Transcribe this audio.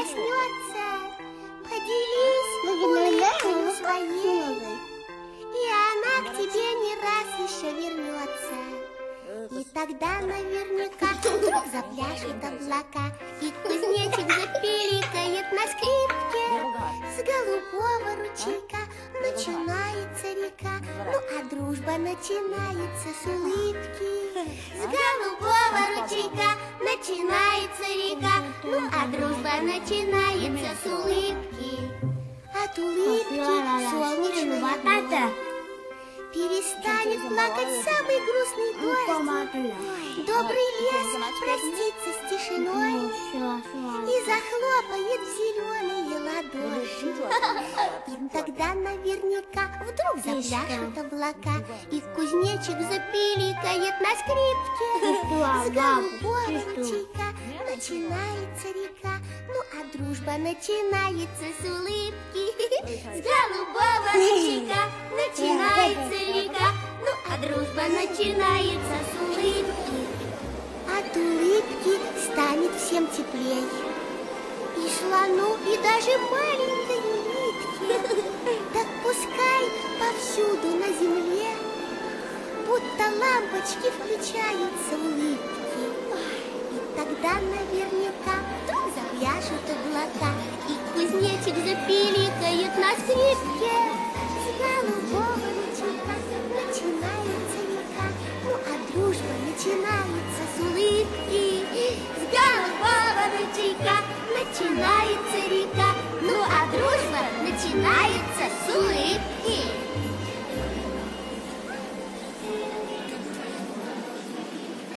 проснется, поделись улыбкой своей, и она к тебе не раз еще вернется. И тогда наверняка вдруг запляшут облака, и кузнечик запиликает на скрипке. С голубого ручейка начинается река, ну а дружба начинается с улыбки. С голубого ручейка начинается река, ну а дружба начинается с улыбки. От улыбки солнечного перестанет плакать самый грустный дождь. Добрый лес простится с тишиной и захлопает в зеленые ладоши. И тогда наверняка вдруг запляшут облака, и кузнечик запиликает на скрипке. С голубого ручейка начинается река, ну а дружба начинается с улыбки. С голубого ручейка начинается река, ну а дружба начинается с улыбки. От улыбки станет всем теплей, и слону, и даже маленькой улитке. Так пускай повсюду на земле будто лампочки включаются улыбки. И тогда наверняка вдруг запляшут облака, и кузнечик запиликает на скрипке. С голубого ручейка начинается река, ну а дружба начинается с улыбки. С голубого ручейка начинается река, ну а дружба начинается с улыбки.